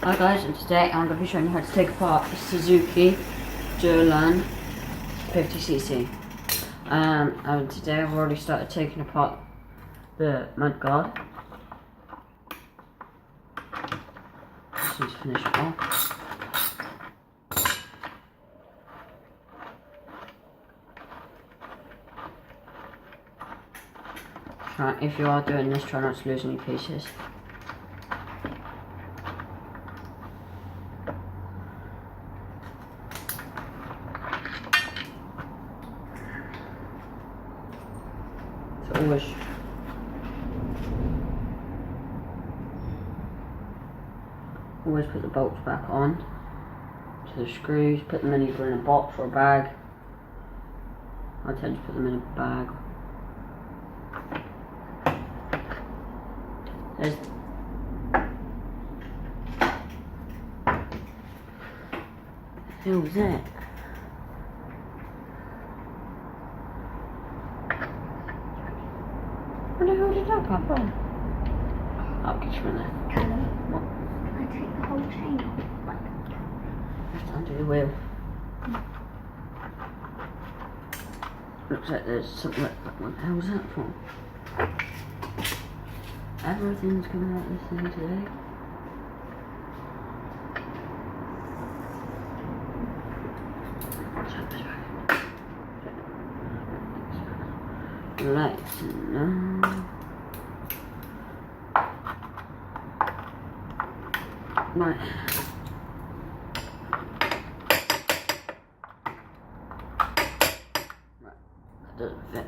Hi guys, and today I'm going to be showing you how to take apart the Suzuki Durlan 50cc. And today I've already started taking apart the mudguard. Just need to finish it off. Right, if you are doing this, try not to lose any pieces. So always put the bolts back on to the screws, put them in either in a box or a bag. I tend to put them in a bag. There's who was that? Where the hell did that come from? I'll get you in there. What? I take the whole chain off. Like, Just undo the wheel. Looks like there's something like that. What the hell was that for? Everything's coming out of this thing today. Lights no. Right. That doesn't fit.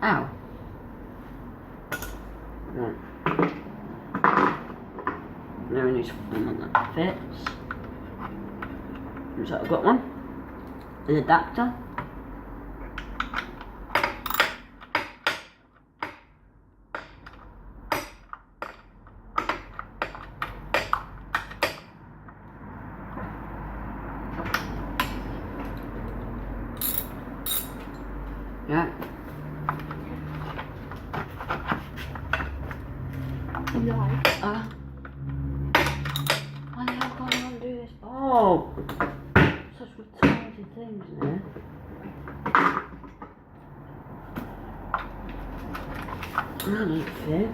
Ow. Right. Now we need to find one that fits. Looks like I've got one. An adapter. Yeah. like. Why the hell can't I do this? Oh! Such retarded things, man. That doesn't fit.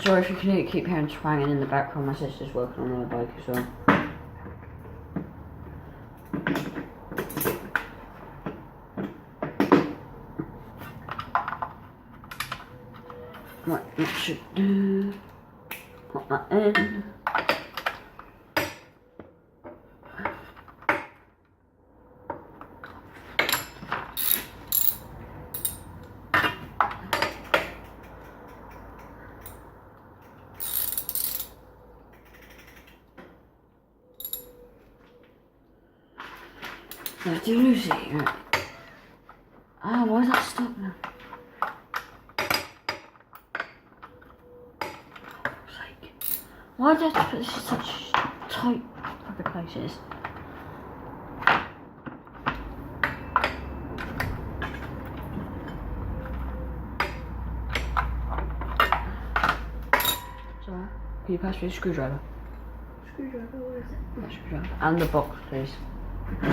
Sorry if you can keep hearing twanging in the background. My sister's working on her bike as well. Right, that should do. Put that in. Now do Lucy, right? Ah, why is that stuck now? Why did I have to put this in such tight fucking places? Sorry. Can you pass me a screwdriver? Screwdriver, where is it? A screwdriver. And the box, please. I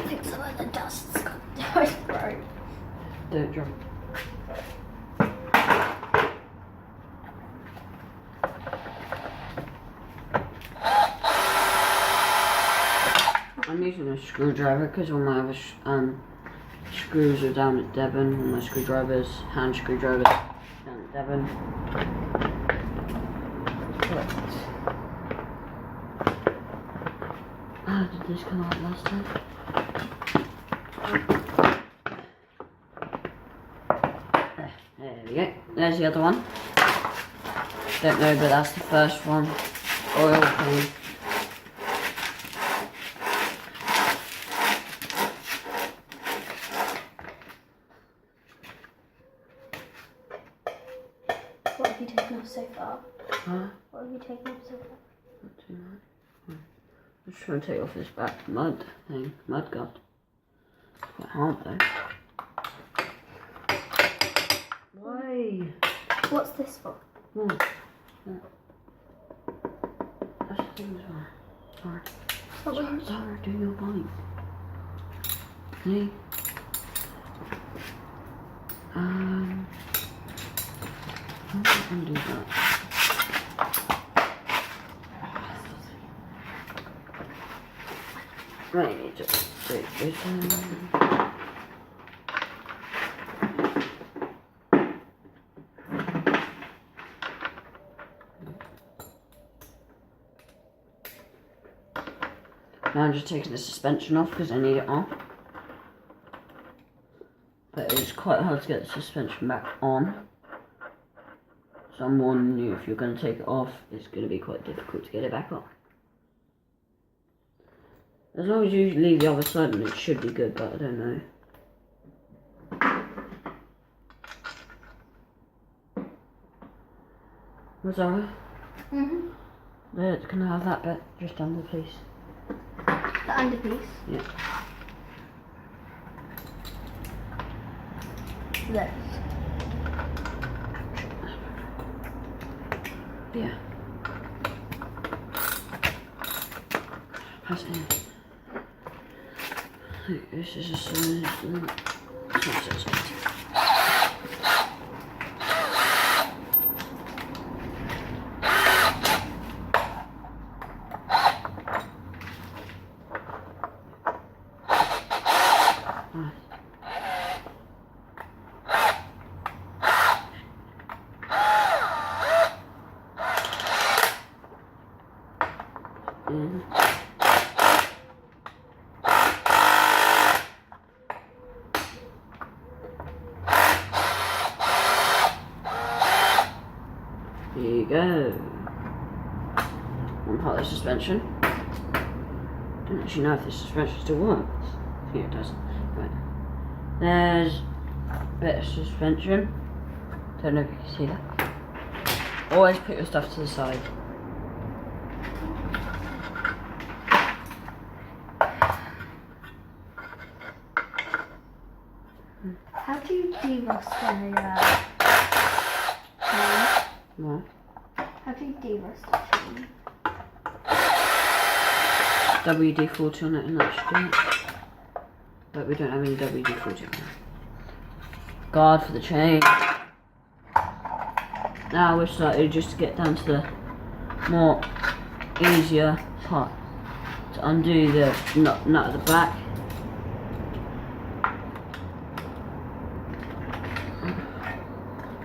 think some of the dust's got my throat. Don't drop. I'm using a screwdriver because all my other screws are down at Devon. All my screwdrivers, hand screwdrivers, down at Devon. did this come out last time? There we go. There's the other one. Don't know, but that's the first one. Oil clean. What have you taken off so far? Huh? What have you taken off so far? Not too much. I'm just trying to take off this back mud thing. Mud guard. It's quite hard though. Why? What's this for? What? That's the thing as well. Sorry. What were you Sorry, do your bike. See? How am I going to do that? Right, need to take this in. Now I'm just taking the suspension off because I need it off. But it's quite hard to get the suspension back on. So I'm warning you, if you're going to take it off, it's going to be quite difficult to get it back on. As long as you leave the other side on, it should be good, but I don't know. What's that? There, can I have that bit just under, please? The underpiece? Yeah. This. Yeah. Press it in. This is a sign. There you go. One part of the suspension. Don't actually know if the suspension still works. Here it does. Right. There's a bit of suspension. Don't know if you can see that. Always put your stuff to the side. How do you de-rust a chain? No. How do you de-rust a chain? WD-40 on it and that should do it. But we don't have any WD-40 on it. Guard for the chain. Now we're starting just to get down to the more easier part. To undo the nut at the back.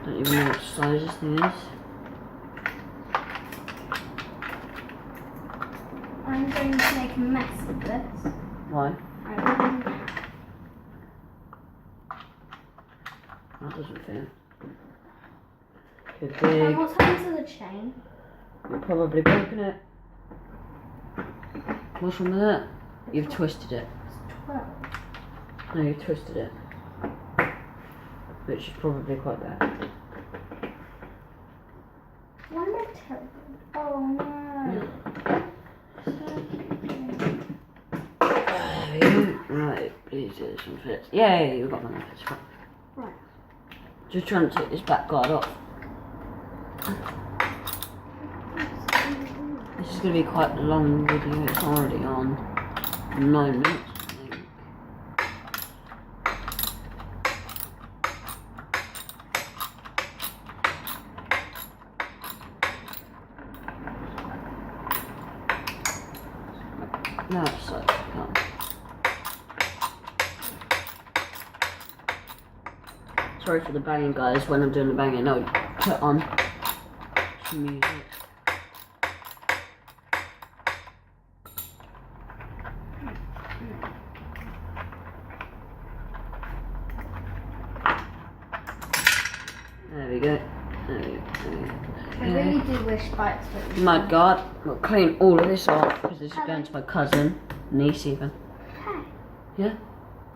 Don't even know what size this thing is. I'm going to make a mess of this. Why? I don't know. That doesn't fit. Too And big. what's happened to the chain? You've probably broken it. What's wrong with it? You've twisted it. It's 12. No, you've twisted it. Which is probably quite bad. Why am I terrible? Oh no. Right, please do this one first. Yay, we got one first. Right. Just trying to take this back guard off. This is going to be quite a long video. It's already on 9 minutes, I think. No, it's like, come. Sorry for the banging, guys. When I'm doing the banging, I'll put on some music. There we go. There we go. I really do wish bikes were Mud guard. We'll clean all of this off because this is going to my cousin, niece even. Hey. Yeah.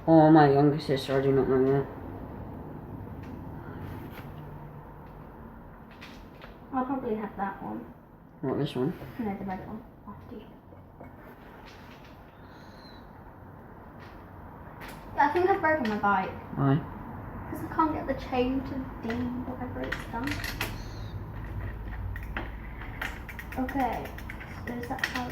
Or my younger sister, I do not know yet. I'll probably have that one. What, this one? No, the red one. After you. Yeah, I think I've broken my bike. Why? Because I can't get the chain to do whatever it's done. Okay, so is that how